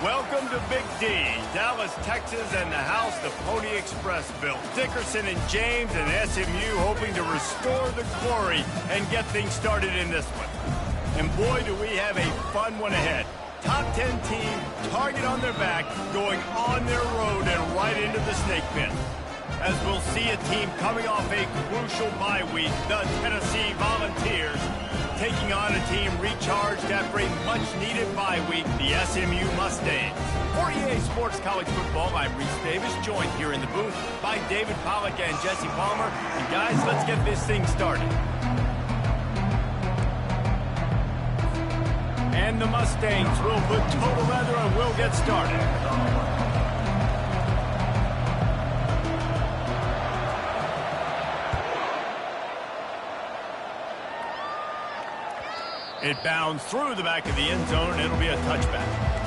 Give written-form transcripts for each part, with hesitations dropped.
Welcome to Big D, Dallas, Texas, and the house the Pony Express built. Dickerson and James and SMU hoping to restore the glory and get things started in this one. And boy, do we have a fun one ahead. Top 10 team, target on their back, going on their road and right into the snake pit. As we'll see a team coming off a crucial bye week, the Tennessee Volunteers, taking on a team recharged after a much-needed bye week, the SMU Mustangs. For EA Sports College Football, I'm Reese Davis, joined here in the booth by David Pollack and Jesse Palmer. And guys, let's get this thing started. And the Mustangs will put total leather and we'll get started. It bounds through the back of the end zone, and it'll be a touchback.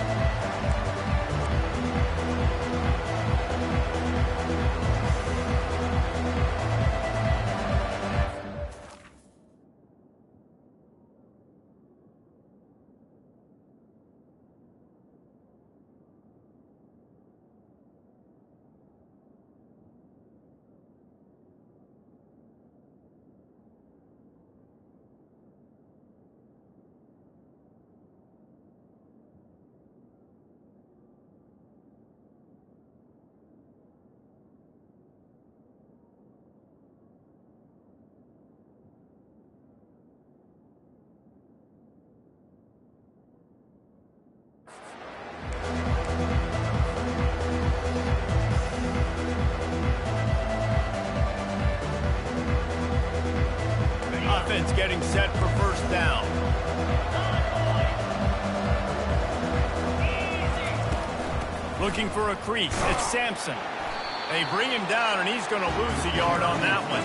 Offense getting set for first down. Looking for a crease. It's Sampson. They bring him down, and he's going to lose a yard on that one.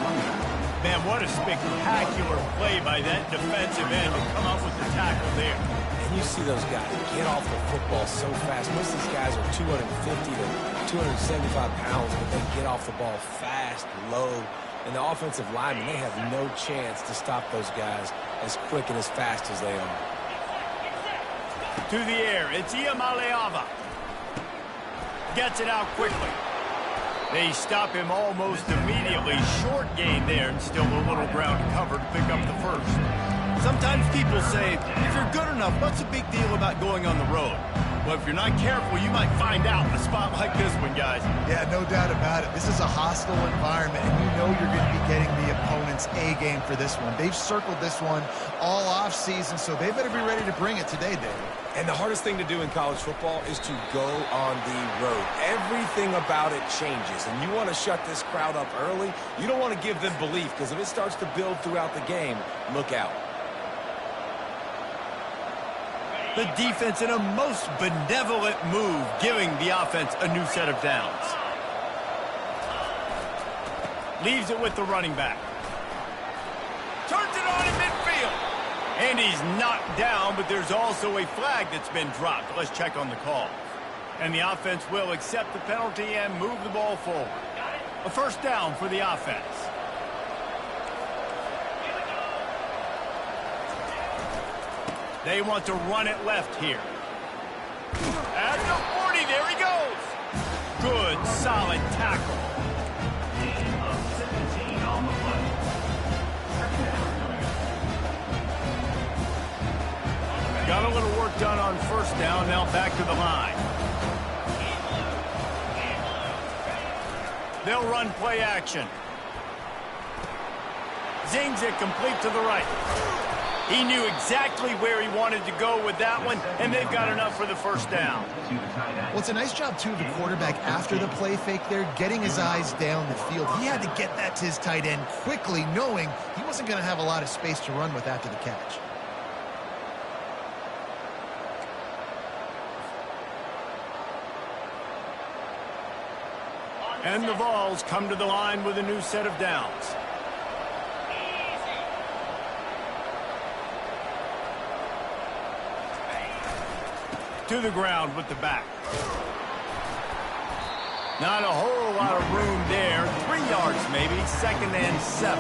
Man, what a spectacular play by that defensive end to come up with the tackle there. And you see those guys get off the football so fast. Most of these guys are 250 to 275 pounds, but they get off the ball fast, low. And the offensive linemen, they have no chance to stop those guys as quick and as fast as they are. To the air, it's Iamaleava. Gets it out quickly. They stop him almost immediately. Short gain there, and still a little ground to cover to pick up the first. Sometimes people say, if you're good enough, what's the big deal about going on the road? Well, if you're not careful, you might find out in a spot like this one, guys. Yeah, no doubt about it. This is a hostile environment, and you know you're going to be getting the opponent's A-game for this one. They've circled this one all off-season, so they better be ready to bring it today, David. And the hardest thing to do in college football is to go on the road. Everything about it changes, and you want to shut this crowd up early. You don't want to give them belief, because if it starts to build throughout the game, look out. The defense in a most benevolent move, giving the offense a new set of downs. Leaves it with the running back. Turns it on in midfield. And he's knocked down, but there's also a flag that's been dropped. Let's check on the call. And the offense will accept the penalty and move the ball forward. A first down for the offense. They want to run it left here. At the 40, there he goes. Good, solid tackle. Got a little work done on first down, now back to the line. They'll run play action. Zings it complete to the right. He knew exactly where he wanted to go with that one, and they've got enough for the first down. Well, it's a nice job, too, of the quarterback after the play fake there, getting his eyes down the field. He had to get that to his tight end quickly, knowing he wasn't going to have a lot of space to run with after the catch. And the Vols come to the line with a new set of downs. To the ground with the back. Not a whole lot of room there. 3 yards maybe. 2nd and 7.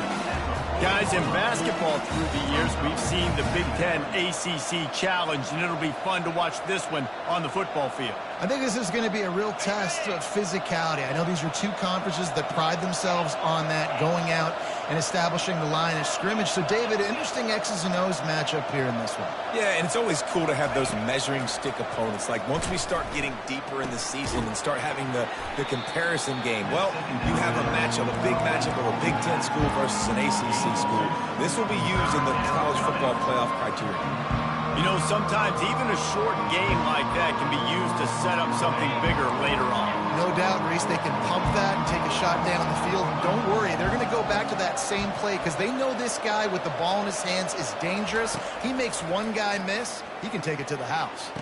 Guys, in basketball through the years, we've seen the Big Ten ACC Challenge, and it'll be fun to watch this one on the football field. I think this is going to be a real test of physicality. I know these are two conferences that pride themselves on that, going out and establishing the line of scrimmage. So, David, interesting X's and O's matchup here in this one. Yeah, and it's always cool to have those measuring stick opponents. Like, once we start getting deeper in the season and start having the comparison game, well, you have a matchup, a big matchup of a Big Ten school versus an ACC school. This will be used in the college football playoff criteria. You know, sometimes even a short game like that can be used to set up something bigger later on. No doubt, Reese, they can pump that and take a shot down the field. And don't worry, they're going to go back to that same play because they know this guy with the ball in his hands is dangerous. He makes one guy miss, he can take it to the house.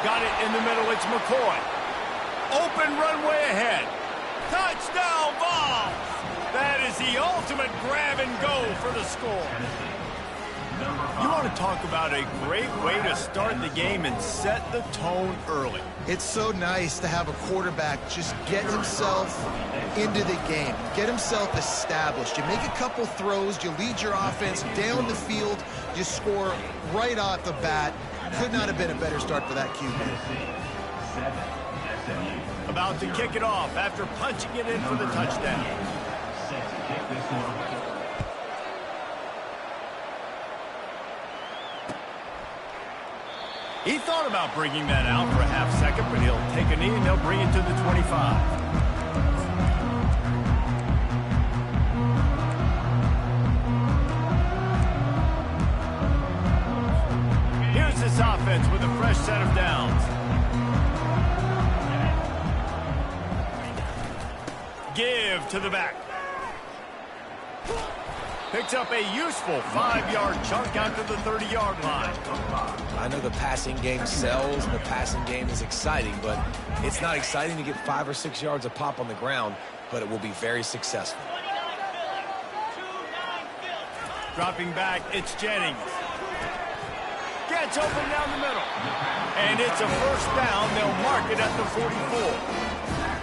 Got it in the middle, it's McCoy. Open runway ahead. Touchdown, Vols! That is the ultimate grab and go for the score. You want to talk about a great way to start the game and set the tone early. It's so nice to have a quarterback just get himself into the game, get himself established. You make a couple throws, you lead your offense down the field, you score right off the bat. Could not have been a better start for that QB. About to kick it off after punching it in for the touchdown. He thought about bringing that out for a half second, but he'll take a knee and he'll bring it to the 25. Here's this offense with a fresh set of downs. Give to the back. Picks up a useful 5-yard chunk out to the 30-yard line. I know the passing game sells and the passing game is exciting, but it's not exciting to get 5 or 6 yards a pop on the ground, but it will be very successful. Dropping back, it's Jennings. Gets open down the middle. And it's a first down. They'll mark it at the 44.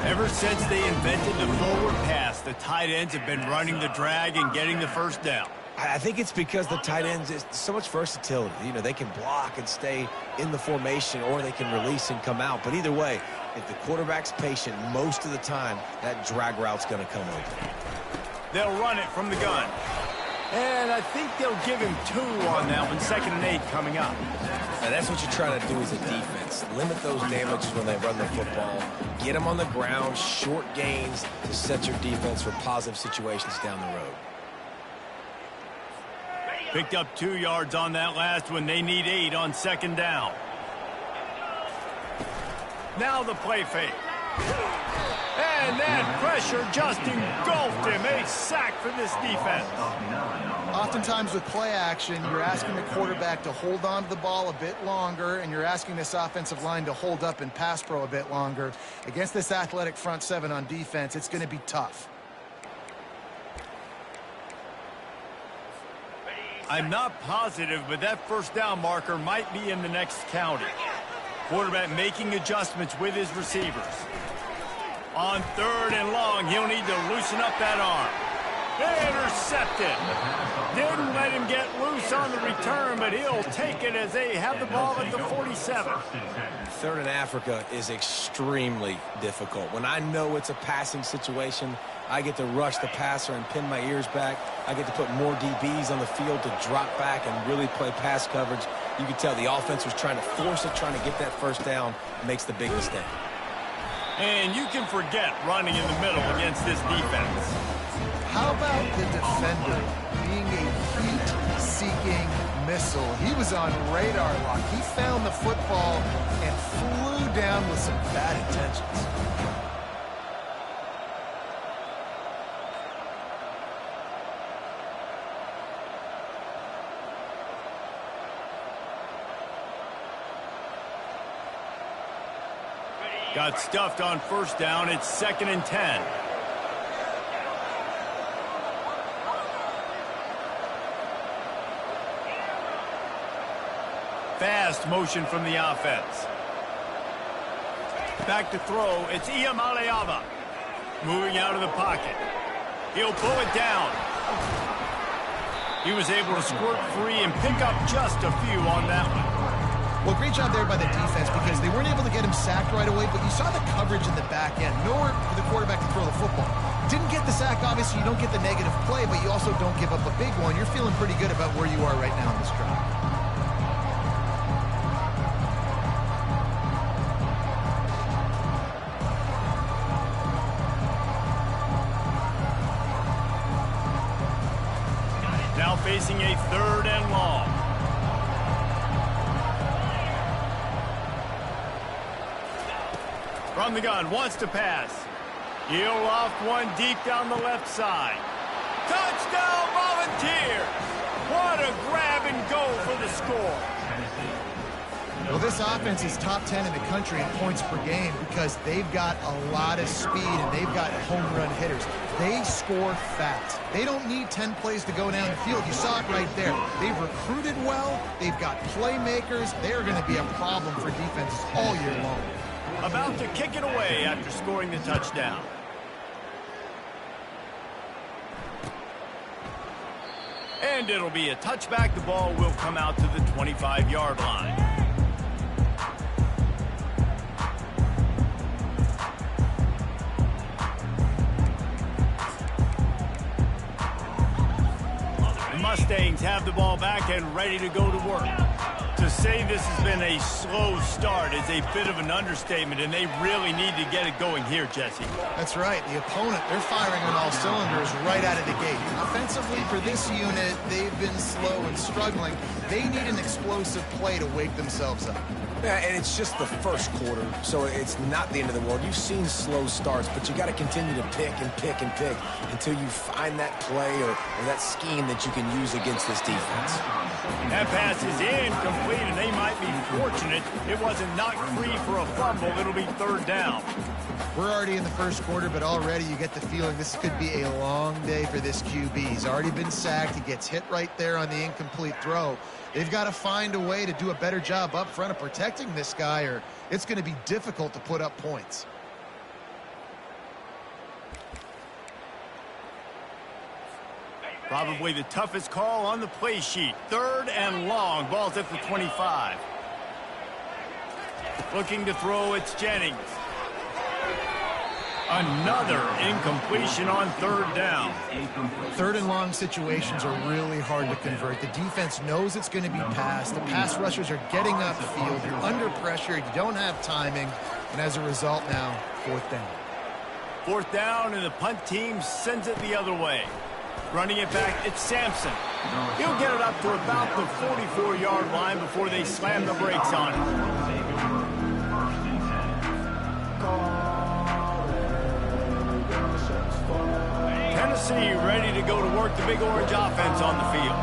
Ever since they invented the forward pass, the tight ends have been running the drag and getting the first down. I think it's because the tight ends is so much versatility. You know, they can block and stay in the formation, or they can release and come out. But either way, if the quarterback's patient most of the time, that drag route's going to come open. They'll run it from the gun. And I think they'll give him 2 on that one. 2nd and 8 coming up. And that's what you're trying to do as a defense. Limit those damages when they run the football. Get them on the ground, short gains to set your defense for positive situations down the road. Picked up 2 yards on that last one. They need 8 on 2nd down. Now the play fake. And that pressure just engulfed him. A sack for this defense. Oftentimes with play action, you're asking the quarterback to hold on to the ball a bit longer, and you're asking this offensive line to hold up in pass pro a bit longer. Against this athletic front seven on defense, it's going to be tough. I'm not positive, but that first down marker might be in the next county. Quarterback making adjustments with his receivers. On 3rd and long, he'll need to loosen up that arm. Intercepted. Didn't let him get loose on the return, but he'll take it as they have the ball at the 47. 3rd and Africa is extremely difficult. When I know it's a passing situation, I get to rush the passer and pin my ears back. I get to put more DBs on the field to drop back and really play pass coverage. You can tell the offense was trying to force it, trying to get that first down, makes the big mistake. And you can forget running in the middle against this defense. How about the defender being a heat-seeking missile? He was on radar lock. He found the football and flew down with some bad intentions. Got stuffed on first down. It's 2nd and 10. Fast motion from the offense. Back to throw. It's Iamaleava. Moving out of the pocket. He'll pull it down. He was able to squirt free and pick up just a few on that one. Well, great job there by the defense because they weren't able to get him sacked right away, but you saw the coverage in the back end. Nowhere for the quarterback to throw the football. Didn't get the sack, obviously. You don't get the negative play, but you also don't give up a big one. You're feeling pretty good about where you are right now in this drive. Now facing a 3rd and long. From the gun, wants to pass. He'll loft one deep down the left side. Touchdown, Volunteers! What a grab and go for the score. Well, this offense is top 10 in the country in points per game because they've got a lot of speed and they've got home run hitters. They score fast. They don't need 10 plays to go down the field. You saw it right there. They've recruited well. They've got playmakers. They're going to be a problem for defenses all year long. About to kick it away after scoring the touchdown. And it'll be a touchback. The ball will come out to the 25-yard line. The Mustangs have the ball back and ready to go to work. To say this has been a slow start is a bit of an understatement, and they really need to get it going here, Jesse. That's right. The opponent, they're firing on all cylinders right out of the gate. Offensively, for this unit, they've been slow and struggling. They need an explosive play to wake themselves up. Yeah, and it's just the first quarter, so it's not the end of the world. You've seen slow starts, but you got to continue to pick and pick and pick until you find that play or that scheme that you can use against this defense. That pass is incomplete, and they might be fortunate it wasn't knocked free for a fumble. It'll be 3rd down. We're already in the first quarter, but already you get the feeling this could be a long day for this QB. He's already been sacked. He gets hit right there on the incomplete throw. They've got to find a way to do a better job up front of protecting this guy, or it's going to be difficult to put up points. Probably the toughest call on the play sheet. 3rd and long. Ball's at the 25. Looking to throw, it's Jennings. Another incompletion on 3rd down. 3rd and long situations are really hard to convert. The defense knows it's going to be passed. The pass rushers are getting upfield. You're under pressure. You don't have timing. And as a result now, 4th down. 4th down, and the punt team sends it the other way. Running it back, it's Sampson. He'll get it up to about the 44-yard line before they slam the brakes on it. Tennessee ready to go to work the Big Orange offense on the field.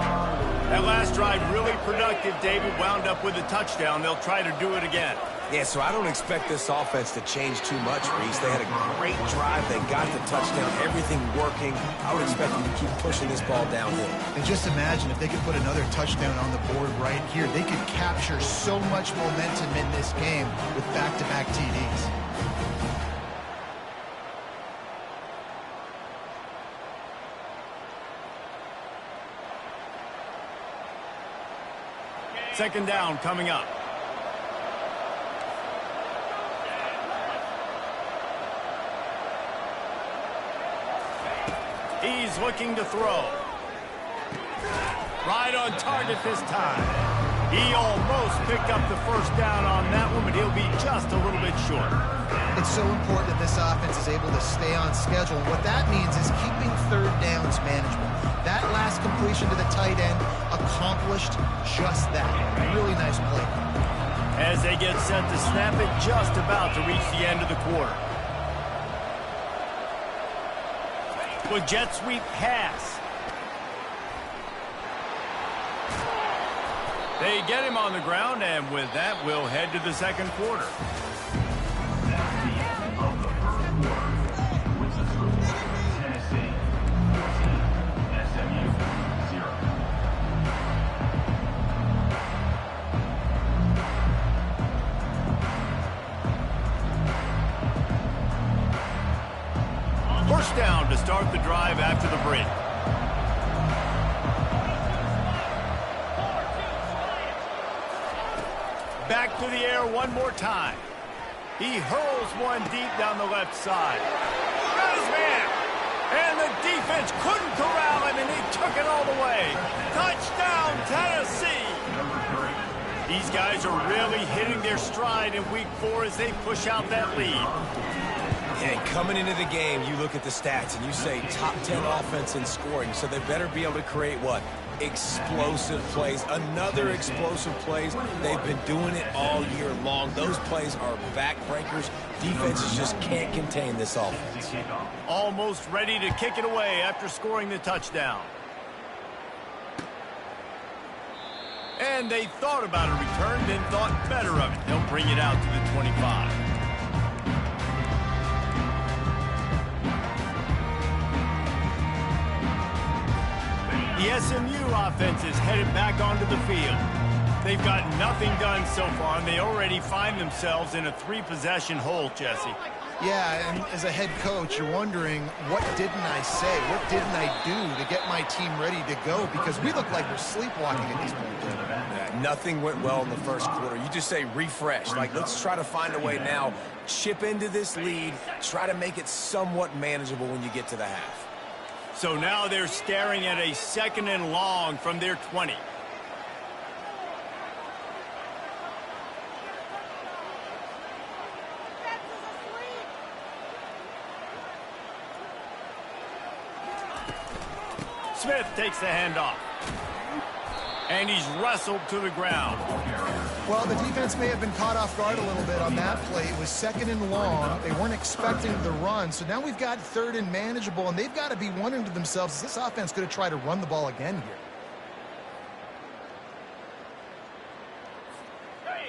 That last drive really productive. David wound up with a touchdown. They'll try to do it again. Yeah, so I don't expect this offense to change too much, Reese. They had a great drive. They got the touchdown. Everything working. I would expect them to keep pushing this ball downhill. And just imagine if they could put another touchdown on the board right here. They could capture so much momentum in this game with back-to-back TDs. Second down coming up. He's looking to throw. Right on target this time. He almost picked up the 1st down on that one, but he'll be just a little bit short. It's so important that this offense is able to stay on schedule. And what that means is keeping 3rd downs manageable. That last completion to the tight end accomplished just that. Really nice play. As they get set to snap it, just about to reach the end of the quarter. With jet sweep pass. They get him on the ground, and with that, we'll head to the second quarter. Tennessee 14, SMU 0. First down to start the drive after the break. Back to the air one more time. He hurls one deep down the left side. Got his man. And the defense couldn't corral him, and he took it all the way. Touchdown, Tennessee. These guys are really hitting their stride in week 4 as they push out that lead. And coming into the game, you look at the stats and you say top 10 offense in scoring, so they better be able to create what? Explosive plays. Another explosive plays. They've been doing it all year long. Those plays are backbreakers. Defenses just can't contain this offense. Almost ready to kick it away after scoring the touchdown. And they thought about a return, then thought better of it. They'll bring it out to the 25. The SMU offense is headed back onto the field. They've got nothing done so far, and they already find themselves in a 3-possession hole, Jesse. Yeah, and as a head coach, you're wondering, what didn't I say? What didn't I do to get my team ready to go? Because we look like we're sleepwalking at this point. Yeah, nothing went well in the first quarter. You just say refresh. Like, let's try to find a way now. Chip into this lead. Try to make it somewhat manageable when you get to the half. So now they're staring at a 2nd and long from their 20. Smith takes the handoff. And he's wrestled to the ground. Well, the defense may have been caught off guard a little bit on that play. It was 2nd and long. They weren't expecting the run. So now we've got 3rd and manageable, and they've got to be wondering to themselves, is this offense going to try to run the ball again here?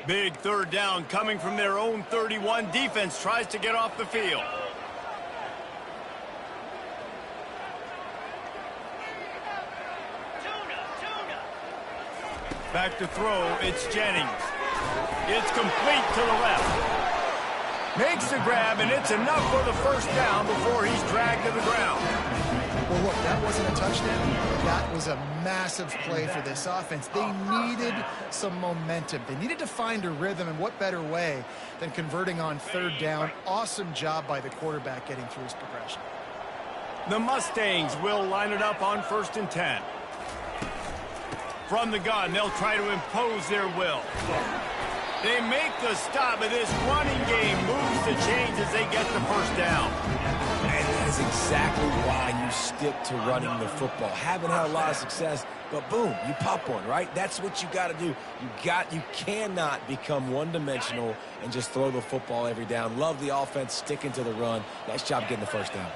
Big 3rd down coming from their own 31. Defense tries to get off the field. Back to throw, it's Jennings. It's complete to the left. Makes the grab, and it's enough for the 1st down before he's dragged to the ground. Well, look, that wasn't a touchdown. That was a massive play for this offense. They needed some momentum. They needed to find a rhythm, and what better way than converting on 3rd down. Awesome job by the quarterback getting through his progression. The Mustangs will line it up on 1st and 10. From the gun, they'll try to impose their will. They make the stop, but this running game moves the chains as they get the 1st down. And that is exactly why you stick to running the football. Haven't had a lot of success, but boom, you pop one, right? That's what you got to do. You cannot become one-dimensional and just throw the football every down. Love the offense, sticking to the run. Nice job getting the 1st down.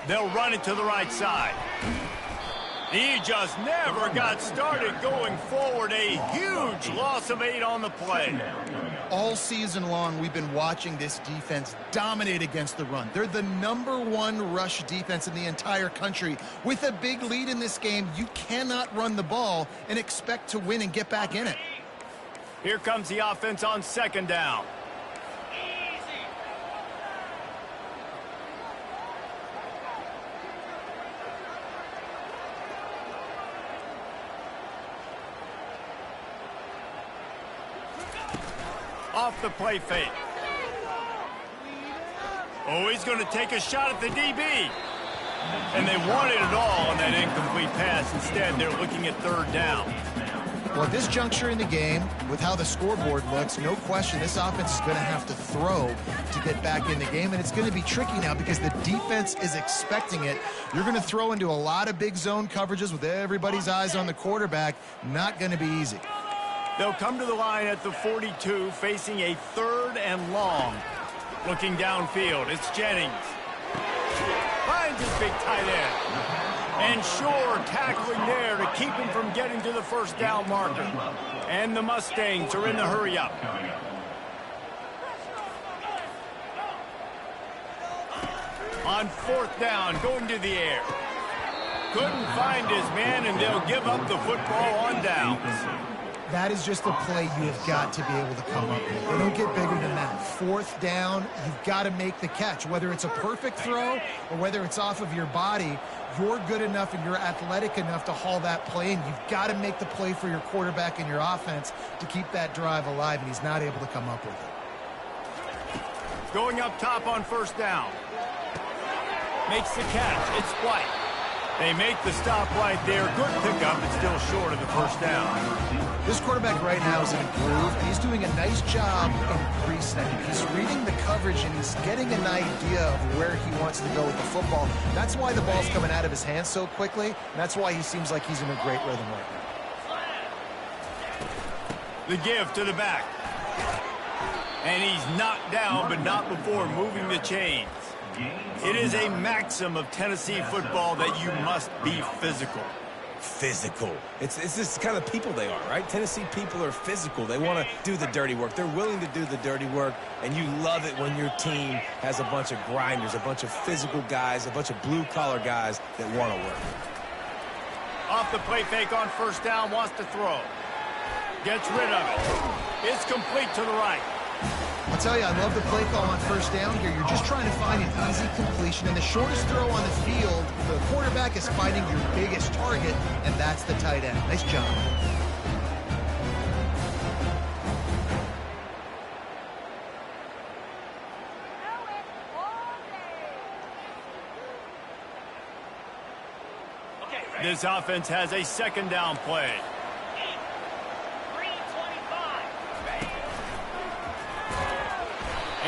They'll run it to the right side. He just never got started going forward. A huge loss of 8 on the play. All season long, we've been watching this defense dominate against the run. They're the #1 rush defense in the entire country. With a big lead in this game, you cannot run the ball and expect to win and get back in it. Here comes the offense on 2nd down. Off the play fake. Oh, he's going to take a shot at the DB. And they wanted it all on that incomplete pass. Instead, they're looking at 3rd down. Well, at this juncture in the game, with how the scoreboard looks, no question this offense is going to have to throw to get back in the game. And it's going to be tricky now because the defense is expecting it. You're going to throw into a lot of big zone coverages with everybody's eyes on the quarterback. Not going to be easy. They'll come to the line at the 42, facing a 3rd and long. Looking downfield, it's Jennings. Finds his big tight end. And Shore tackling there to keep him from getting to the 1st down marker. And the Mustangs are in the hurry up. On 4th down, going to the air. Couldn't find his man, and they'll give up the football on downs. That is just a play you have got to be able to come up with. They don't get bigger than that. Fourth down, you've got to make the catch. Whether it's a perfect throw or whether it's off of your body, you're good enough and you're athletic enough to haul that play in. You've got to make the play for your quarterback and your offense to keep that drive alive, and he's not able to come up with it. Going up top on first down. Makes the catch. It's White. They make the stop right there. Good pickup, but still short of the first down. This quarterback right now is in a groove, and he's doing a nice job in pre-snap. He's reading the coverage, and he's getting an idea of where he wants to go with the football. That's why the ball's coming out of his hands so quickly, and that's why he seems like he's in a great rhythm right now. The give to the back. And he's knocked down, but not before moving the chains. It is a maxim of Tennessee football that you must be physical. Physical. It's this kind of people they are, right? Tennessee people are physical. They want to do the dirty work. They're willing to do the dirty work, and you love it when your team has a bunch of grinders, a bunch of physical guys, a bunch of blue-collar guys that want to work. Off the play fake on first down, wants to throw. Gets rid of it. It's complete to the right. I'll tell you, I love the play call on first down here. You're just trying to find an easy completion, and the shortest throw on the field, the quarterback is finding your biggest target, and that's the tight end. Nice job. This offense has a second down play.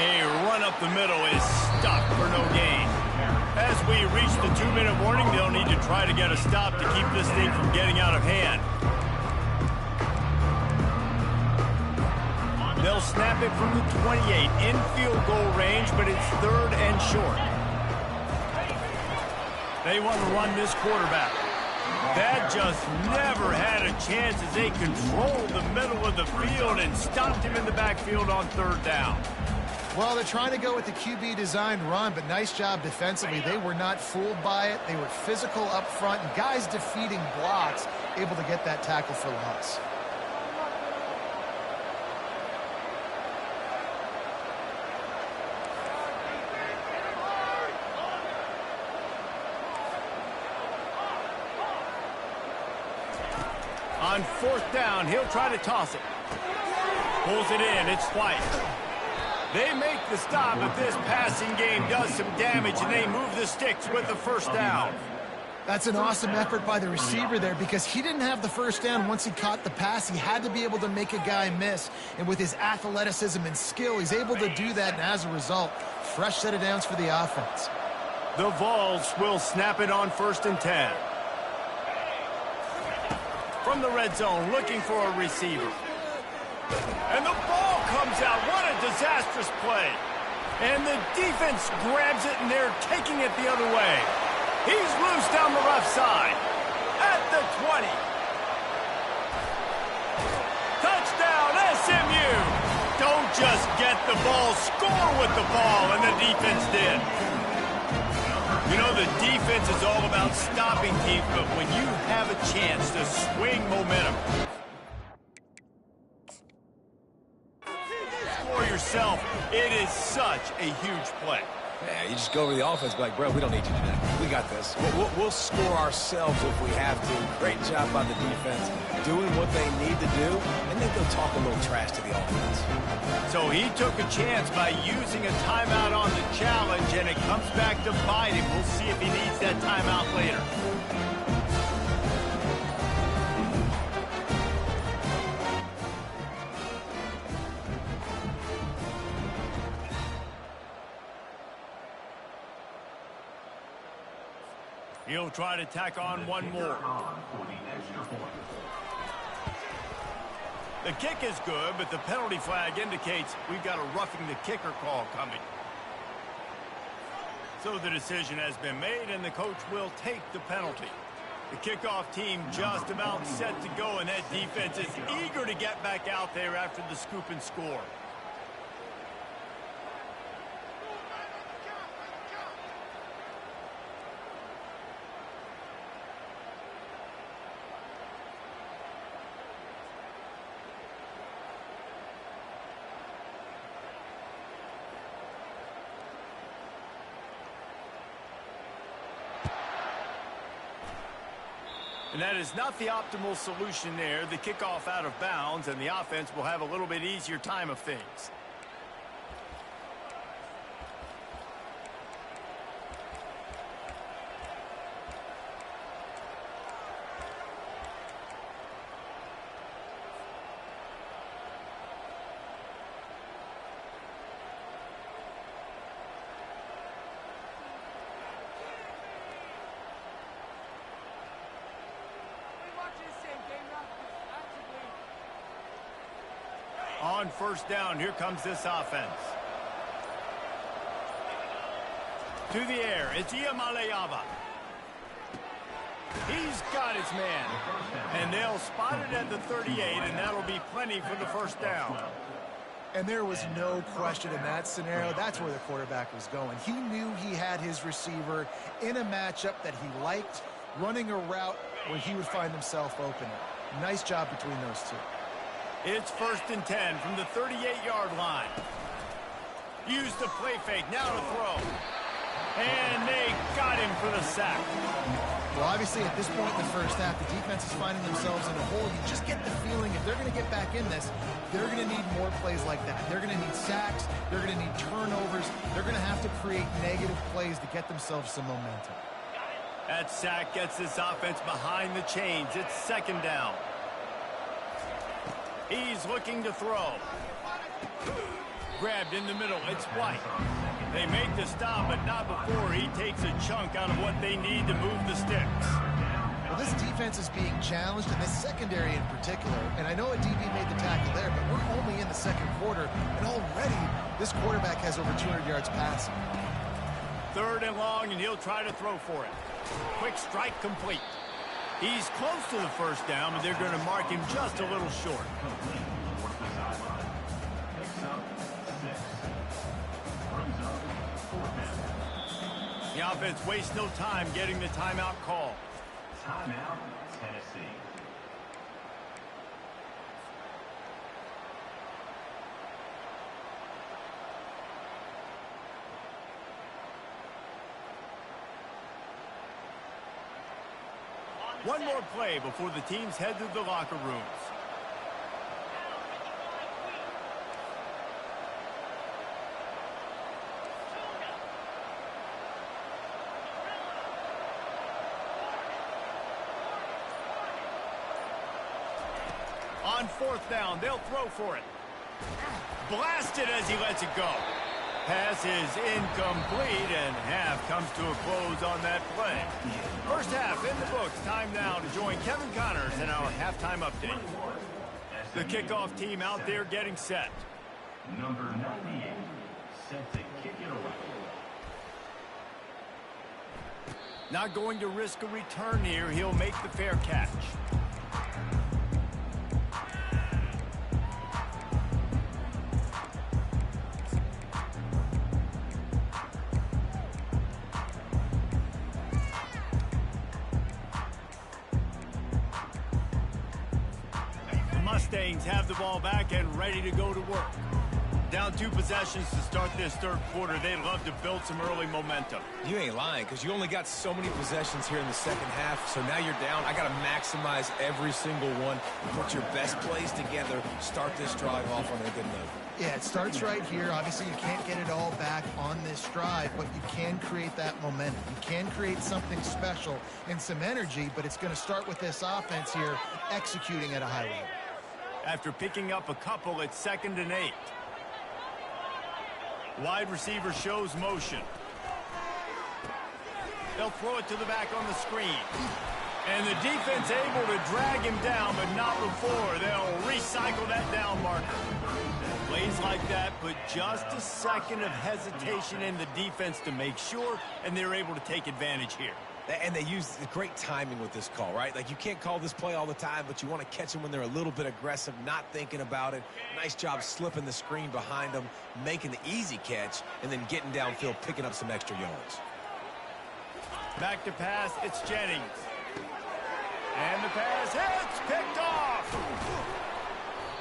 A run up the middle is stopped for no gain. As we reach the 2-minute warning, they'll need to try to get a stop to keep this thing from getting out of hand. They'll snap it from the 28 in field goal range, but it's third and short. They want to run this quarterback. That just never had a chance as they controlled the middle of the field and stopped him in the backfield on third down. Well, they're trying to go with the QB designed run, but nice job defensively. They were not fooled by it. They were physical up front, and guys defeating blocks, able to get that tackle for loss. On fourth down, he'll try to toss it. Pulls it in. It's White. They make the stop, but this passing game does some damage, and they move the sticks with the first down. That's an awesome effort by the receiver there because he didn't have the first down once he caught the pass. He had to be able to make a guy miss, and with his athleticism and skill, he's able to do that, and as a result, fresh set of downs for the offense. The Vols will snap it on 1st and 10. From the red zone, looking for a receiver. And the ball comes out. What a disastrous play. And the defense grabs it, and they're taking it the other way. He's loose down the left side. At the 20. Touchdown, SMU. Don't just get the ball, score with the ball, and the defense did. You know, the defense is all about stopping teams, but when you have a chance to swing momentum, for yourself, it is such a huge play. Yeah, you just go over the offense, be like, bro, we don't need you to do that. We got this. We'll score ourselves if we have to. Great job by the defense, doing what they need to do, and then go talk a little trash to the offense. So he took a chance by using a timeout on the challenge, and it comes back to bite him. We'll see if he needs that timeout later. He'll try to tack on one more. The kick is good, but the penalty flag indicates we've got a roughing the kicker call coming. So the decision has been made, and the coach will take the penalty. The kickoff team just about set to go, and that defense is eager to get back out there after the scoop and score. And that is not the optimal solution there. The kickoff out of bounds, and the offense will have a little bit easier time of things. On first down, here comes this offense. To the air, it's Iamaleava. He's got his man. And they'll spot it at the 38, and that'll be plenty for the first down. And there was no question in that scenario. That's where the quarterback was going. He knew he had his receiver in a matchup that he liked, running a route where he would find himself open. Nice job between those two. It's 1st and 10 from the 38-yard line. Use the play fake, now to throw. And they got him for the sack. Well, obviously, at this point in the first half, the defense is finding themselves in a hole. You just get the feeling if they're going to get back in this, they're going to need more plays like that. They're going to need sacks. They're going to need turnovers. They're going to have to create negative plays to get themselves some momentum. That sack gets this offense behind the chains. It's 2nd down. He's looking to throw. Grabbed in the middle. It's White. They make the stop, but not before he takes a chunk out of what they need to move the sticks. Well, this defense is being challenged, and this secondary in particular. And I know a DB made the tackle there, but we're only in the 2nd quarter, and already this quarterback has over 200 yards passing. 3rd and long, and he'll try to throw for it. Quick strike complete. He's close to the first down, but they're going to mark him just a little short. The offense wastes no time getting the timeout call. Timeout, Tennessee. One more play before the teams head to the locker rooms. On 4th down, they'll throw for it. Blasted as he lets it go. Pass is incomplete, and half comes to a close on that play. First half in the books. Time now to join Kevin Connors in our halftime update. The kickoff team out there getting set. Number 98, set to kick it away. Not going to risk a return here. He'll make the fair catch. Mustangs have the ball back and ready to go to work. Down 2 possessions to start this 3rd quarter. They'd love to build some early momentum. You ain't lying, because you only got so many possessions here in the 2nd half, so now you're down. I got to maximize every single one. Put your best plays together. Start this drive off on a good note. Yeah, it starts right here. Obviously, you can't get it all back on this drive, but you can create that momentum. You can create something special and some energy, but it's going to start with this offense here executing at a high level. After picking up a couple, it's 2nd and 8. Wide receiver shows motion. They'll throw it to the back on the screen. And the defense able to drag him down, but not before. They'll recycle that down marker. Plays like that put just a second of hesitation in the defense to make sure, and they're able to take advantage here. And they use great timing with this call, right? Like, you can't call this play all the time, but you want to catch them when they're a little bit aggressive, not thinking about it. Nice job slipping the screen behind them, making the easy catch, and then getting downfield, picking up some extra yards. Back to pass, it's Jennings. And the pass hits, picked off.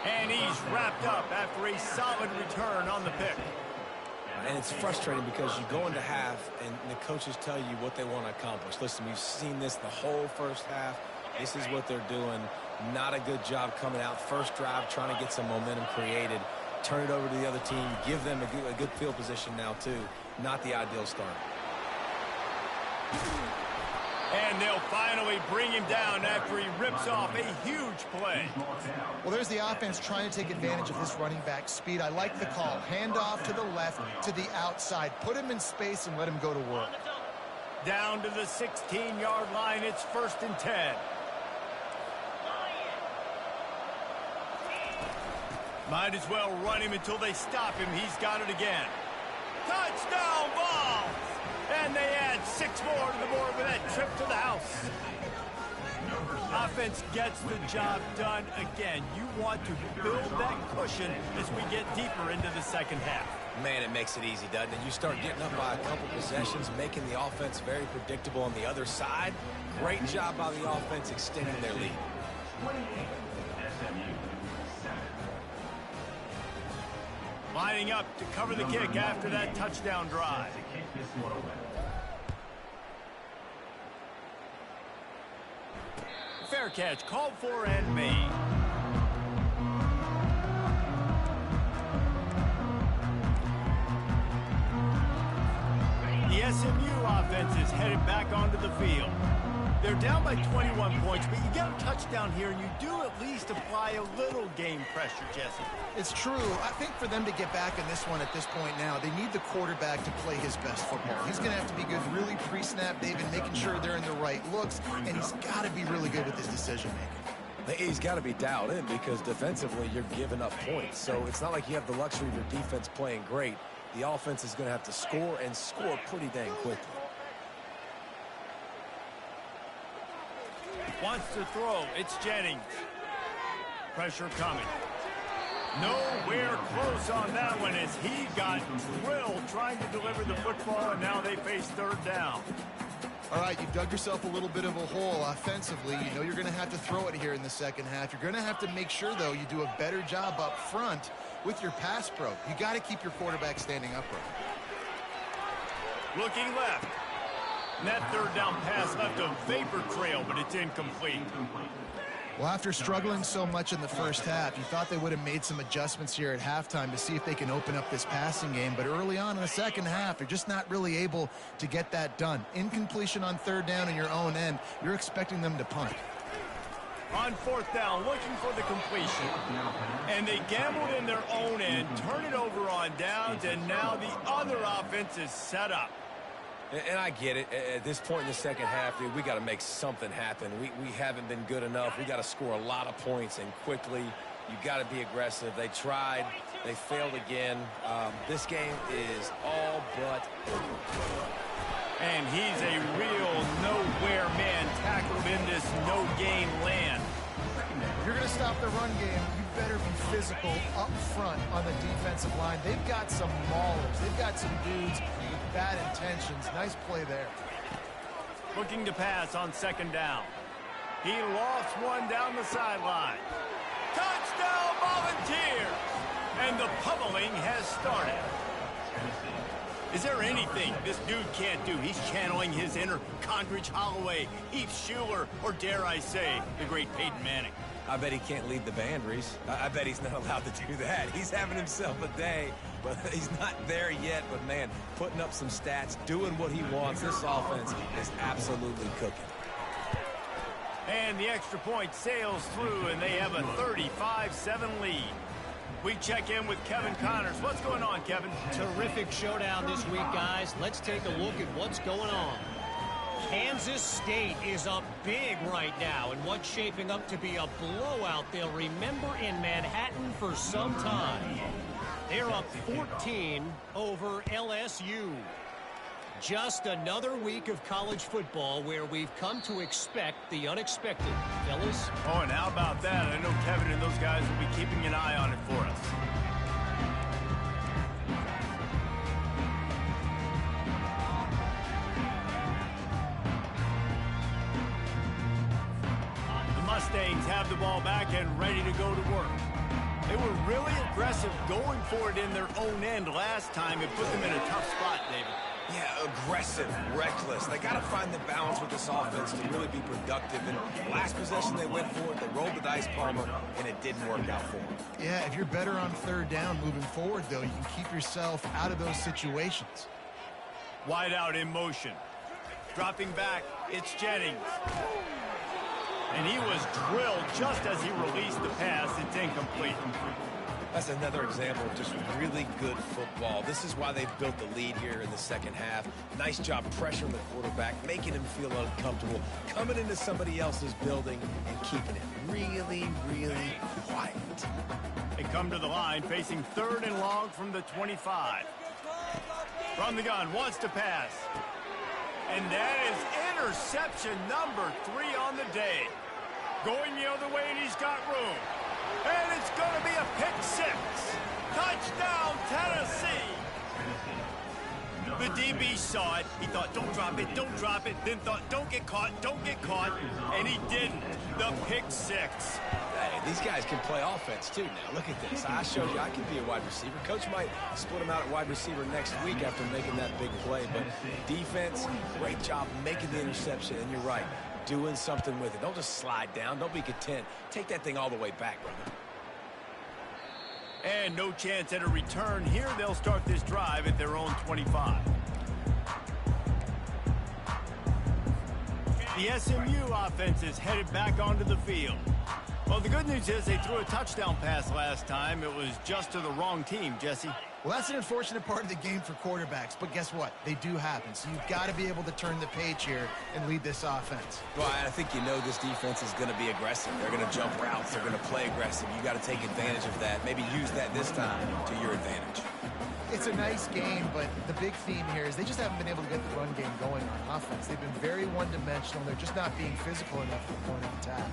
And he's wrapped up after a solid return on the pick. And it's frustrating because you go into half and the coaches tell you what they want to accomplish. Listen, we've seen this the whole first half. This is what they're doing. Not a good job coming out. First drive, trying to get some momentum created. Turn it over to the other team. Give them a good field position now, too. Not the ideal start. And they'll finally bring him down after he rips off a huge play. Well, there's the offense trying to take advantage of this running back speed. I like the call. Handoff to the left, to the outside. Put him in space and let him go to work. Down to the 16-yard line. It's 1st and 10. Might as well run him until they stop him. He's got it again. Touchdown, Vols! And they add 6 more to the board with that trip to the house. Offense gets the job done again. You want to build that cushion as we get deeper into the second half. Man, it makes it easy, doesn't it? You start getting up by a couple possessions, making the offense very predictable on the other side. Great job by the offense extending their lead. SMU 7. Lining up to cover the kick after that touchdown drive. To kick this one away. Fair catch called for and made. The SMU offense is headed back onto the field. They're down by 21 points, but you get a touchdown here, and you do at least apply a little game pressure, Jesse. It's true. I think for them to get back in this one at this point now, they need the quarterback to play his best football. He's going to have to be good really pre-snap, David, making sure they're in the right looks, and he's got to be really good with his decision-making. He's got to be dialed in because defensively you're giving up points. So it's not like you have the luxury of your defense playing great. The offense is going to have to score and score pretty dang quickly. Wants to throw. It's Jennings. Pressure coming. Nowhere close on that one as he got drilled trying to deliver the football, and now they face 3rd down. All right, you dug yourself a little bit of a hole offensively. You know you're going to have to throw it here in the second half. You're going to have to make sure, though, you do a better job up front with your pass pro. You got to keep your quarterback standing upright. Looking left. And that 3rd down pass left a vapor trail, but it's incomplete. Well, after struggling so much in the first half, you thought they would have made some adjustments here at halftime to see if they can open up this passing game. But early on in the second half, they're just not really able to get that done. Incompletion on 3rd down in your own end, you're expecting them to punt. On 4th down, looking for the completion. And they gambled in their own end, turn it over on downs, and now the other offense is set up. And I get it. At this point in the second half, dude, we got to make something happen. We haven't been good enough. We got to score a lot of points and quickly. You got to be aggressive. They tried. They failed again. This game is all but over. And he's a real nowhere man tackled in this no-gain land. If you're going to stop the run game, you better be physical up front on the defensive line. They've got some maulers. They've got some dudes with bad intentions. Nice play there. Looking to pass on 2nd down. He lost one down the sideline. Touchdown, Volunteers! And the pummeling has started. Is there anything this dude can't do? He's channeling his inner Condridge Holloway, Heath Schuler, or dare I say, the great Peyton Manning. I bet he can't lead the band, Reese. I bet he's not allowed to do that. He's having himself a day, but he's not there yet. But, man, putting up some stats, doing what he wants. This offense is absolutely cooking. And the extra point sails through, and they have a 35-7 lead. We check in with Kevin Connors. What's going on, Kevin? Terrific showdown this week, guys. Let's take a look at what's going on. Kansas State is up big right now, and what's shaping up to be a blowout they'll remember in Manhattan for some time. They're up 14 over LSU. Just another week of college football where we've come to expect the unexpected, fellas. Oh, and how about that? I know Kevin and those guys will be keeping an eye on it for us. The Mustangs have the ball back and ready to go to work. They were really aggressive going for it in their own end last time. It put them in a tough spot, David. Yeah, aggressive, reckless. They got to find the balance with this offense to really be productive. And last possession they went for it, they rolled the dice, Palmer, and it didn't work out for them. Yeah, if you're better on third down moving forward, though, you can keep yourself out of those situations. Wide out in motion. Dropping back, it's Jennings. And he was drilled just as he released the pass. It's incomplete. That's another example of just really good football. This is why they've built the lead here in the second half. Nice job pressuring the quarterback, making him feel uncomfortable, coming into somebody else's building and keeping it really, really quiet. They come to the line facing 3rd and long from the 25. From the gun, wants to pass. And that is interception number 3 on the day. Going the other way, and he's got room. And it's going to be a pick 6. Touchdown, Tennessee. The DB saw it. He thought, don't drop it, don't drop it. Then thought, don't get caught, don't get caught. And he didn't. The pick 6. Hey, these guys can play offense, too, now. Look at this. I showed you I can be a wide receiver. Coach might split him out at wide receiver next week after making that big play. But defense, great job making the interception. And you're right, doing something with it. Don't just slide down. Don't be content. Take that thing all the way back, brother. And no chance at a return here. They'll start this drive at their own 25. The SMU offense is headed back onto the field. Well, the good news is they threw a touchdown pass last time. It was just to the wrong team, Jesse. Well, that's an unfortunate part of the game for quarterbacks, but guess what? They do happen, so you've got to be able to turn the page here and lead this offense. Well, I think you know this defense is going to be aggressive. They're going to jump routes. They're going to play aggressive. You got to take advantage of that. Maybe use that this time to your advantage. It's a nice game, but the big theme here is they just haven't been able to get the run game going on offense. They've been very one-dimensional. They're just not being physical enough for point of attack.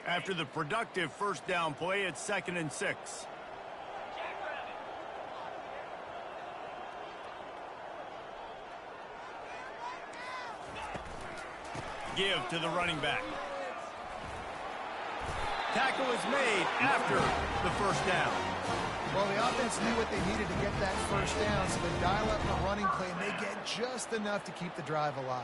After the productive first down play, it's 2nd and 6. Give to the running back. Tackle is made after the first down. Well, the offense knew what they needed to get that first down, so they dial up the running play, and they get just enough to keep the drive alive.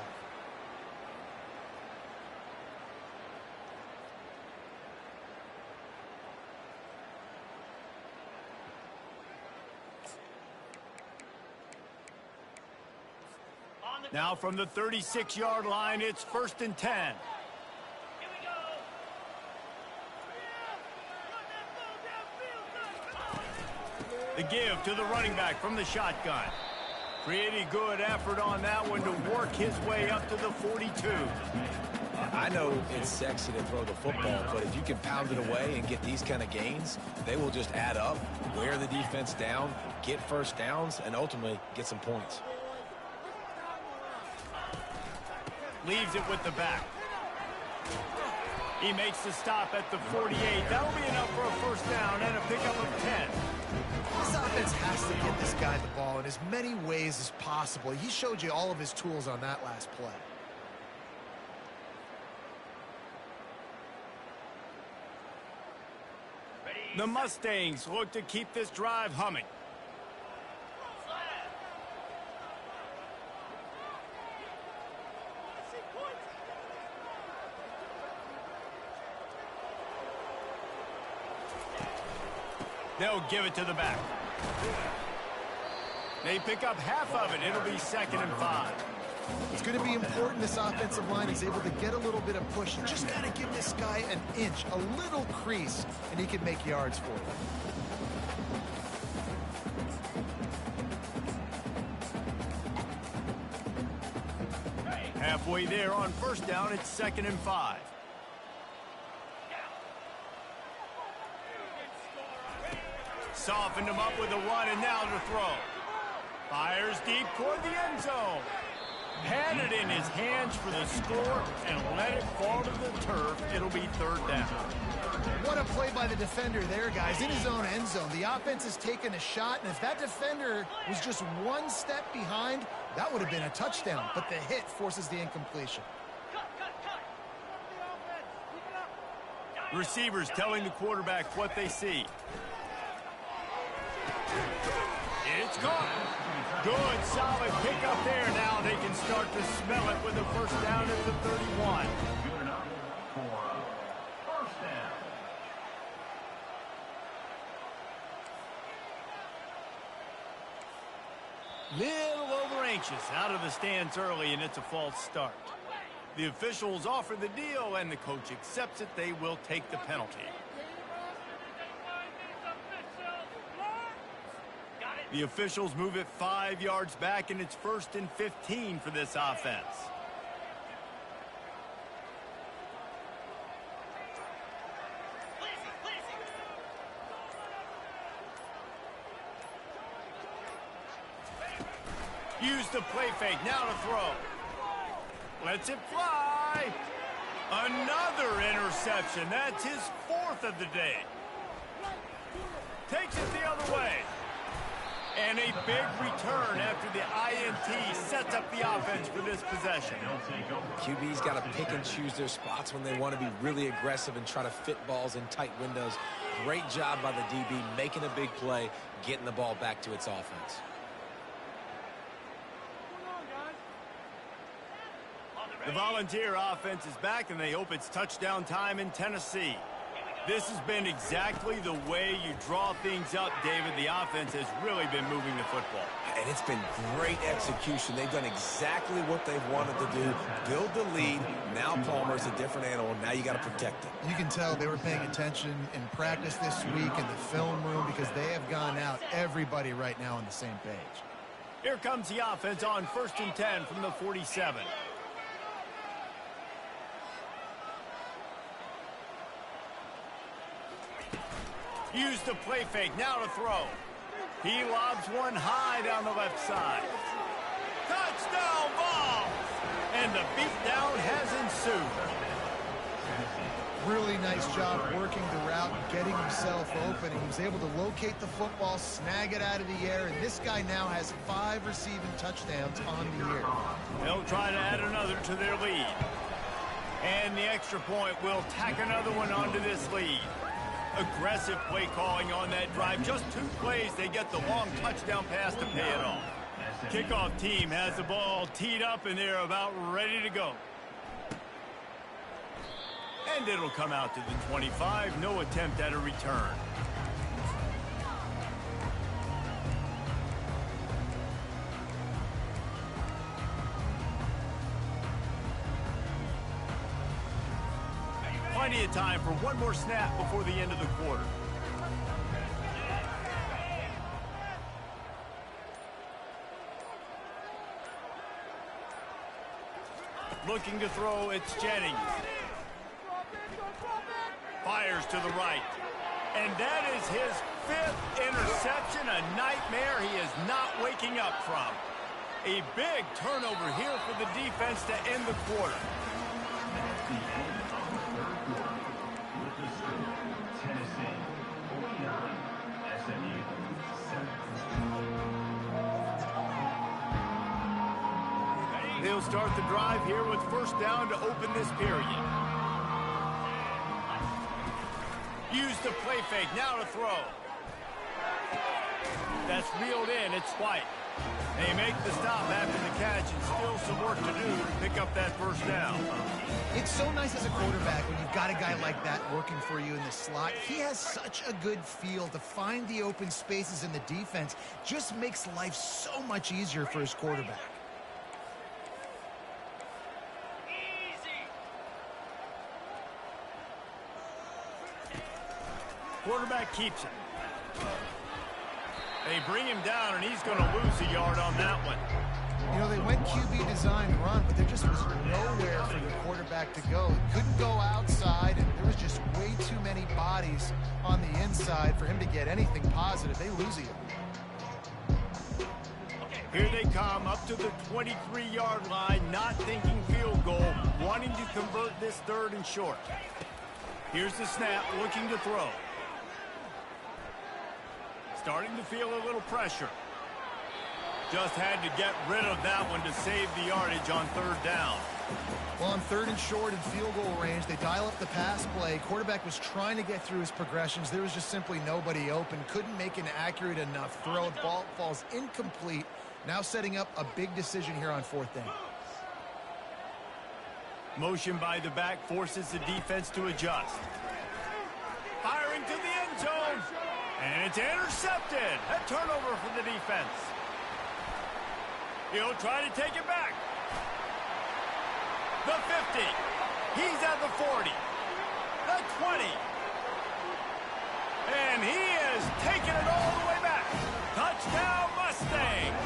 Now from the 36-yard line, it's 1st and 10. The give to the running back from the shotgun. Pretty good effort on that one to work his way up to the 42. I know it's sexy to throw the football, but if you can pound it away and get these kind of gains, they will just add up, wear the defense down, get first downs, and ultimately get some points. Leaves it with the back. He makes the stop at the 48. That'll be enough for a first down and a pickup of 10. This offense has to get this guy the ball in as many ways as possible. He showed you all of his tools on that last play. The Mustangs look to keep this drive humming. They'll give it to the back. They pick up half of it. It'll be 2nd and 5. It's going to be important this offensive line is able to get a little bit of push. You just got to give this guy an inch, a little crease, and he can make yards for you. Halfway there on first down, it's 2nd and 5. Softened him up with a run, and now to throw. Fires deep toward the end zone. Had it in his hands for the score and let it fall to the turf. It'll be 3rd down. What a play by the defender there, guys. In his own end zone, the offense has taken a shot, and if that defender was just one step behind, that would have been a touchdown. But the hit forces the incompletion. Receivers telling the quarterback what they see. It's caught. Good, solid pick up there. Now they can start to smell it with a first down at the 31. Good enough for first down. Little over anxious out of the stands early, and it's a false start. The officials offer the deal, and the coach accepts it. They will take the penalty. The officials move it 5 yards back, and it's 1st and 15 for this offense. Use the play fake, now to throw. Lets it fly. Another interception. That's his 4th of the day. Takes it the other way. And a big return after the INT sets up the offense for this possession. QB's got to pick and choose their spots when they want to be really aggressive and try to fit balls in tight windows. Great job by the DB making a big play, getting the ball back to its offense. The Volunteer offense is back, and they hope it's touchdown time in Tennessee. This has been exactly the way you draw things up, David. The offense has really been moving the football. And it's been great execution. They've done exactly what they've wanted to do. Build the lead. Now Palmer's a different animal. Now you got to protect it. You can tell they were paying attention in practice this week in the film room because they have gone out, everybody right now on the same page. Here comes the offense on 1st and 10 from the 47. Use the play fake, now to throw. He lobs one high down the left side. Touchdown, Vols! And the beatdown has ensued. Really nice job working the route and getting himself open. He was able to locate the football, snag it out of the air, and this guy now has 5 receiving touchdowns on the year. They'll try to add another to their lead. And the extra point will tack another one onto this lead. Aggressive play calling on that drive. Just 2 plays, they get the long touchdown pass to pay it off. Kickoff team has the ball teed up, and they're about ready to go. And it'll come out to the 25. No attempt at a return. Plenty of time for one more snap before the end of the quarter. Looking to throw, it's Jennings. Fires to the right. And that is his 5th interception, a nightmare he is not waking up from. A big turnover here for the defense to end the quarter. Tennessee 49, SMU 7. They'll start the drive here with first down to open this period. Use the play fake, now to throw. That's reeled in, it's White. They make the stop after the catch, and still some work to do to pick up that first down. It's so nice as a quarterback when you've got a guy like that working for you in the slot. He has such a good feel to find the open spaces in the defense. Just makes life so much easier for his quarterback. Quarterback keeps it. They bring him down, and he's going to lose a yard on that one. You know, they went QB design run, but there just was nowhere for the quarterback to go. He couldn't go outside, and there was just way too many bodies on the inside for him to get anything positive. They lose a yard. Here they come up to the 23-yard line, not thinking field goal, wanting to convert this 3rd and short. Here's the snap, looking to throw. Starting to feel a little pressure. Just had to get rid of that one to save the yardage on 3rd down. Well, on 3rd and short and field goal range, they dial up the pass play. Quarterback was trying to get through his progressions. There was just simply nobody open. Couldn't make an accurate enough throw. The ball falls incomplete. Now setting up a big decision here on 4th down. Motion by the back forces the defense to adjust. Firing to the end zone. And it's intercepted. A turnover for the defense. He'll try to take it back. The 50. He's at the 40. The 20. And he is taking it all the way back. Touchdown, Mustangs.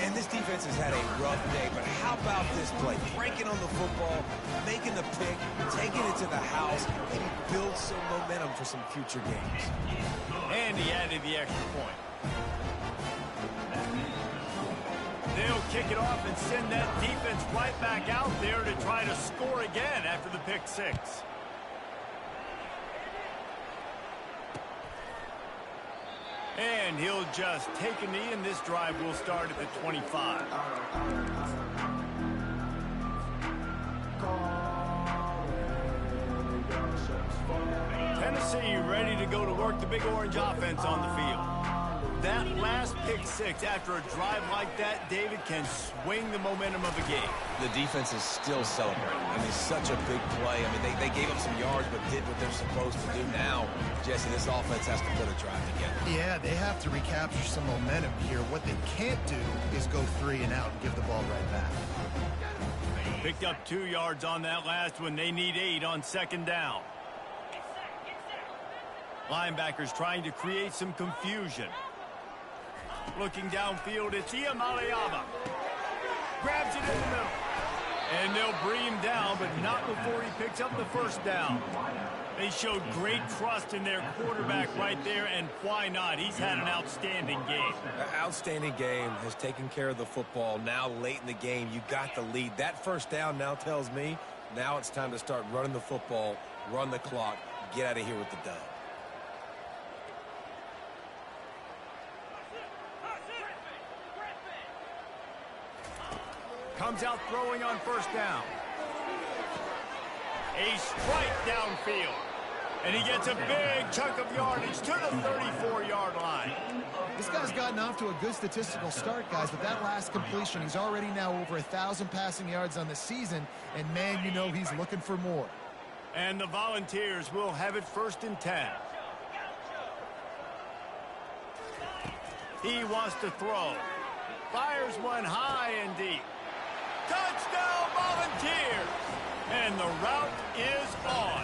And this defense has had a rough day, but how about this play? Breaking on the football, making the pick, taking it to the house, and build some momentum for some future games. And he added the extra point. They'll kick it off and send that defense right back out there to try to score again after the pick 6. And he'll just take a knee, and this drive will start at the 25. Tennessee ready to go to work the Big Orange offense on the field. That last pick 6 after a drive like that, David, can swing the momentum of a game. The defense is still celebrating. I mean, such a big play. I mean, they gave up some yards but did what they're supposed to do. Now, Jesse, this offense has to put a drive together. Yeah, they have to recapture some momentum here. What they can't do is go 3 and out and give the ball right back. Picked up 2 yards on that last one. They need 8 on 2nd down. Linebackers trying to create some confusion. Looking downfield, it's Iamaleava. Grabs it in the middle. And they'll bring him down, but not before he picks up the 1st down. They showed great trust in their quarterback right there, and why not? He's had an outstanding game. An outstanding game, has taken care of the football. Now late in the game, you got the lead. That 1st down now tells me now it's time to start running the football, run the clock, get out of here with the dub. Comes out throwing on 1st down. A strike downfield. And he gets a big chunk of yardage to the 34-yard line. This guy's gotten off to a good statistical start, guys, but that last completion, he's already now over 1,000 passing yards on the season, and man, you know he's looking for more. And the Volunteers will have it 1st and 10. He wants to throw. Fires one high and deep. Touchdown, Volunteers! And the route is on.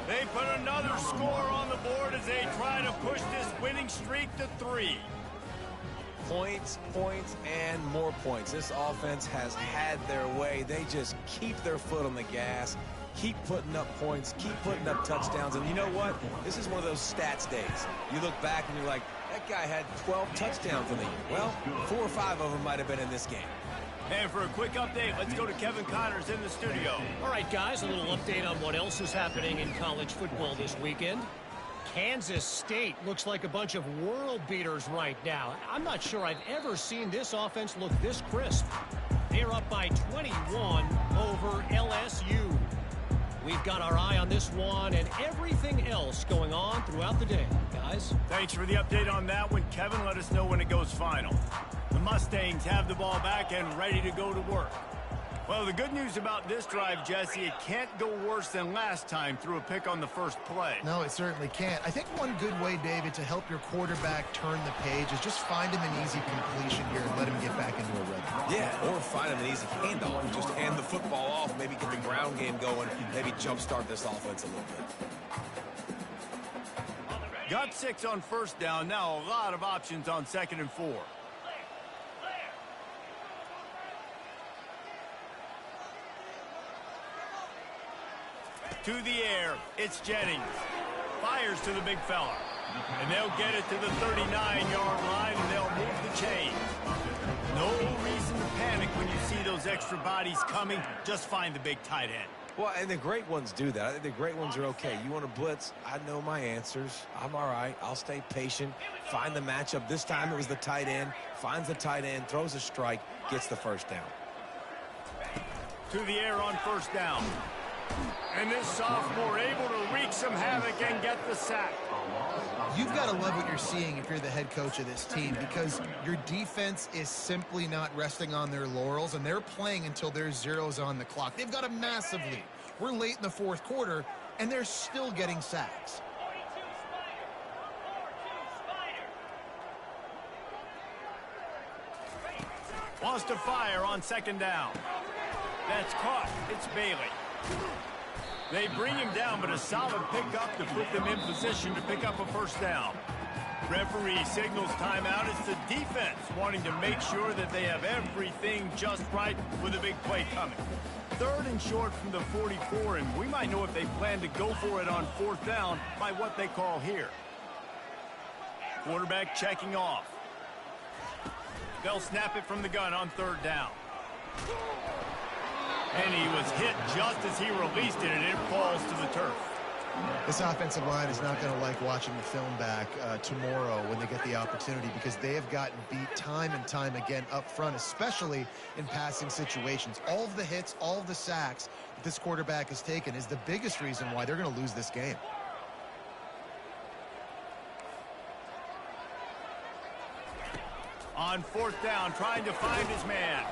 They put another score on the board as they try to push this winning streak to 3. Points, points, and more points. This offense has had their way. They just keep their foot on the gas, keep putting up points, keep putting up touchdowns. And you know what? This is one of those stats days. You look back and you're like, that guy had 12 touchdowns in the year. Well, 4 or 5 of them might have been in this game. And for a quick update, let's go to Kevin Connors in the studio. All right, guys, a little update on what else is happening in college football this weekend. Kansas State looks like a bunch of world beaters right now. I'm not sure I've ever seen this offense look this crisp. They're up by 21 over LSU. We've got our eye on this one and everything else going on throughout the day, guys. Thanks for the update on that one, Kevin. Let us know when it goes final. The Mustangs have the ball back and ready to go to work. Well, the good news about this drive, Jesse, it can't go worse than last time through a pick on the first play. No, it certainly can't. I think one good way, David, to help your quarterback turn the page is just find him an easy completion here and let him get back into a rhythm. Yeah, or find him an easy handoff and just hand the football off, maybe get the ground game going, maybe jumpstart this offense a little bit. Got 6 on 1st down. Now a lot of options on 2nd and 4. To the air, it's Jennings. Fires to the big fella. And they'll get it to the 39-yard line, and they'll move the chains. No reason to panic when you see those extra bodies coming. Just find the big tight end. Well, and the great ones do that. I think the great ones are okay. You want to blitz? I know my answers. I'm all right. I'll stay patient. Find the matchup. This time it was the tight end. Finds the tight end, throws a strike, gets the 1st down. to the air on first down. And this sophomore able to wreak some havoc and get the sack. You've got to love what you're seeing if you're the head coach of this team, because your defense is simply not resting on their laurels, and they're playing until there's zeros on the clock. They've got a massive lead. We're late in the fourth quarter, and they're still getting sacks. Wants to fire on second down. That's caught. It's Bailey. They bring him down, but a solid pickup to put them in position to pick up a first down. Referee signals timeout. It's the defense wanting to make sure that they have everything just right with a big play coming. 3rd and short from the 44, and we might know if they plan to go for it on 4th down by what they call here. Quarterback checking off. They'll snap it from the gun on 3rd down. And he was hit just as he released it, and it falls to the turf. This offensive line is not going to like watching the film back tomorrow when they get the opportunity, because they have gotten beat time and time again up front, especially in passing situations. All of the hits, all of the sacks that this quarterback has taken is the biggest reason why they're going to lose this game. On 4th down, trying to find his man.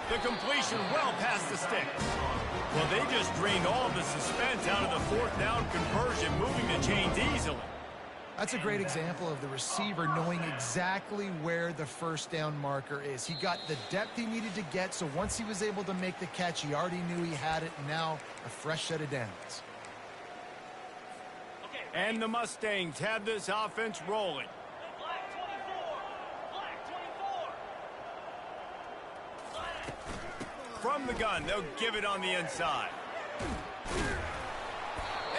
The completion well past the sticks. Well, they just drained all the suspense out of the 4th down conversion, moving the chains easily. That's a great example of the receiver knowing exactly where the first down marker is. He got the depth he needed to get, so once he was able to make the catch, he already knew he had it, and now a fresh set of downs. And the Mustangs have this offense rolling. From the gun, they'll give it on the inside.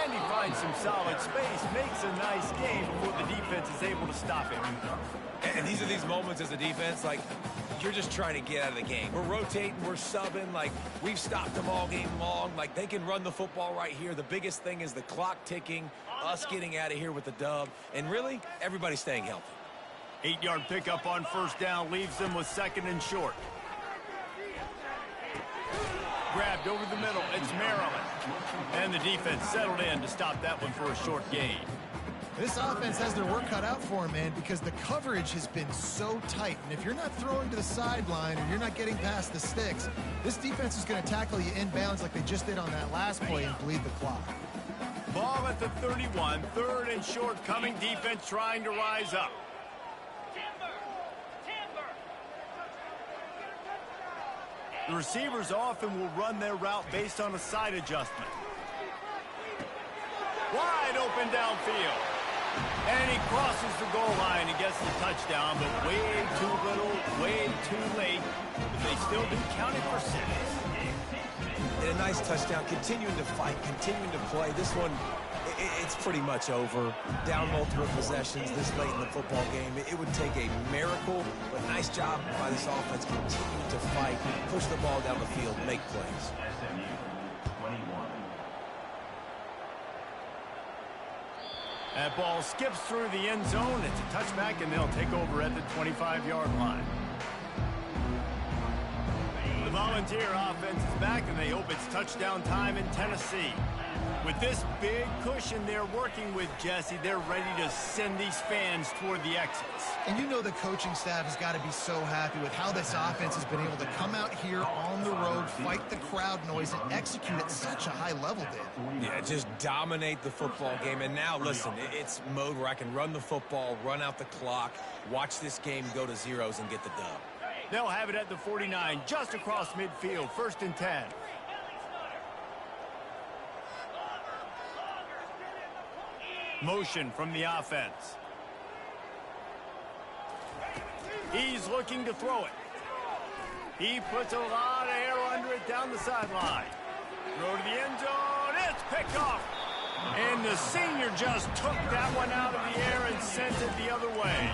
And he finds some solid space, makes a nice game before the defense is able to stop him. And these are these moments as a defense, like, you're just trying to get out of the game. We're rotating, we're subbing, like, we've stopped them all game long. Like, they can run the football right here. The biggest thing is the clock ticking, us getting out of here with the dub, and really, everybody staying healthy. 8-yard pickup on first down leaves them with 2nd and short. Grabbed over the middle. It's Maryland. And the defense settled in to stop that one for a short gain. This offense has their work cut out for them, man, because the coverage has been so tight. And if you're not throwing to the sideline or you're not getting past the sticks, this defense is going to tackle you inbounds like they just did on that last play and bleed the clock. Ball at the 31. 3rd and short coming. Defense trying to rise up. The receivers often will run their route based on a side adjustment. Wide open downfield. And he crosses the goal line and gets the touchdown, but way too little, way too late. But they still do count it for 6. And a nice touchdown, continuing to fight, continuing to play. This one, it's pretty much over. Down multiple possessions this late in the football game. It would take a miracle, but nice job by this offense continuing to fight, push the ball down the field, make plays. SMU 21. That ball skips through the end zone. It's a touchback, and they'll take over at the 25-yard line. The Volunteer offense is back, and they hope it's touchdown time in Tennessee. With this big cushion they're working with, Jesse, they're ready to send these fans toward the exits. And you know the coaching staff has got to be so happy with how this offense has been able to come out here on the road, fight the crowd noise, and execute at such a high level, Dan. Yeah, just dominate the football game. And now, listen, it's mode where I can run the football, run out the clock, watch this game go to zeros and get the dub. They'll have it at the 49, just across midfield, 1st and 10. Motion from the offense. He's looking to throw it. He puts a lot of air under it down the sideline. Throw to the end zone. It's picked off. And the senior just took that one out of the air and sent it the other way.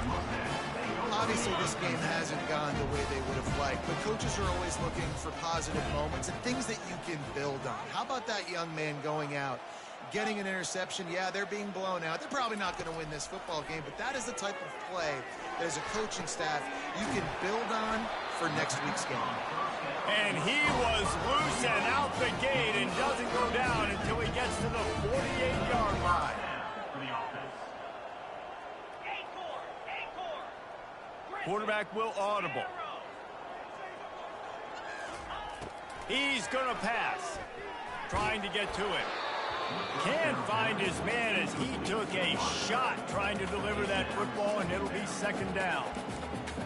Obviously, this game hasn't gone the way they would have liked, but coaches are always looking for positive moments and things that you can build on. How about that young man going out, getting an interception? Yeah, they're being blown out. They're probably not going to win this football game, but that is the type of play that as a coaching staff you can build on for next week's game. And he was loose and out the gate and doesn't go down until he gets to the 48-yard line. For the offense. Quarterback will audible. He's going to pass. Trying to get to it. Can't find his man as he took a shot trying to deliver that football, and it'll be second down.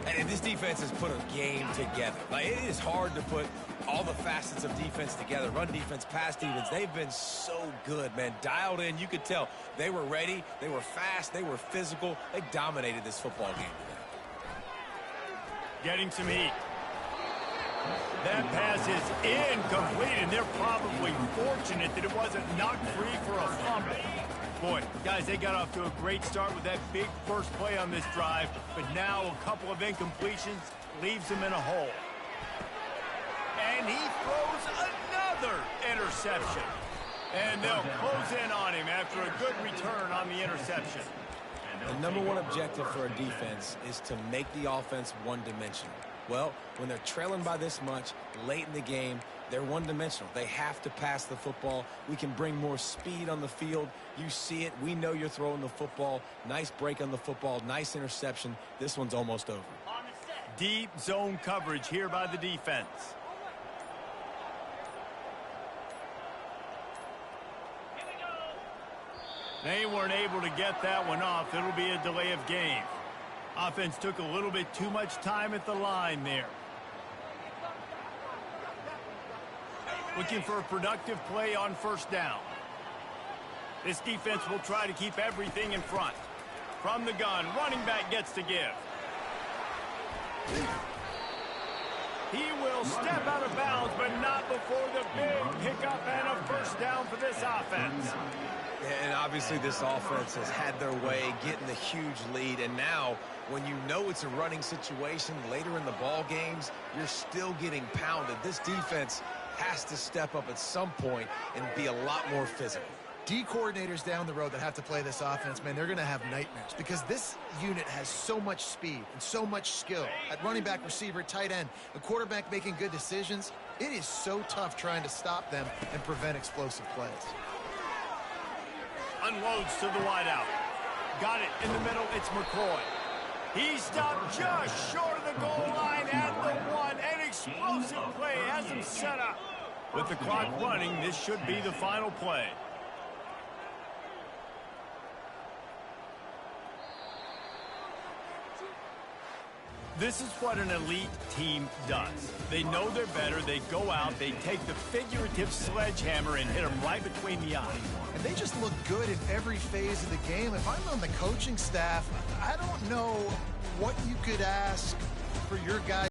And this defense has put a game together. Like, it is hard to put all the facets of defense together. Run defense, pass defense. They've been so good, man. Dialed in. You could tell they were ready. They were fast. They were physical. They dominated this football game today. Getting some heat. That pass is incomplete, and they're probably fortunate that it wasn't knocked free for a fumble. Boy, guys, they got off to a great start with that big first play on this drive, but now a couple of incompletions leaves them in a hole. And he throws another interception. And they'll close in on him after a good return on the interception. The number one objective for a defense is to make the offense one-dimensional. Well, when they're trailing by this much late in the game, they're one-dimensional. They have to pass the football. We can bring more speed on the field. You see it. We know you're throwing the football. Nice break on the football. Nice interception. This one's almost over. Deep zone coverage here by the defense. They weren't able to get that one off. It'll be a delay of game. Offense took a little bit too much time at the line there. Looking for a productive play on first down. This defense will try to keep everything in front. From the gun, running back gets to give. He will step out of bounds, but not before the big pickup and a first down for this offense. And obviously this offense has had their way, getting the huge lead. And now, when you know it's a running situation later in the ball games, you're still getting pounded. This defense has to step up at some point and be a lot more physical. D coordinators down the road that have to play this offense, man, they're going to have nightmares because this unit has so much speed and so much skill at running back, receiver, tight end, a quarterback making good decisions. It is so tough trying to stop them and prevent explosive plays. Unloads to the wideout. Got it in the middle. It's McCoy. He stopped just short of the goal line at the one. An explosive play has him set up. With the clock running, this should be the final play. This is what an elite team does. They know they're better. They go out. They take the figurative sledgehammer and hit them right between the eyes. And they just look good in every phase of the game. If I'm on the coaching staff, I don't know what you could ask for your guys.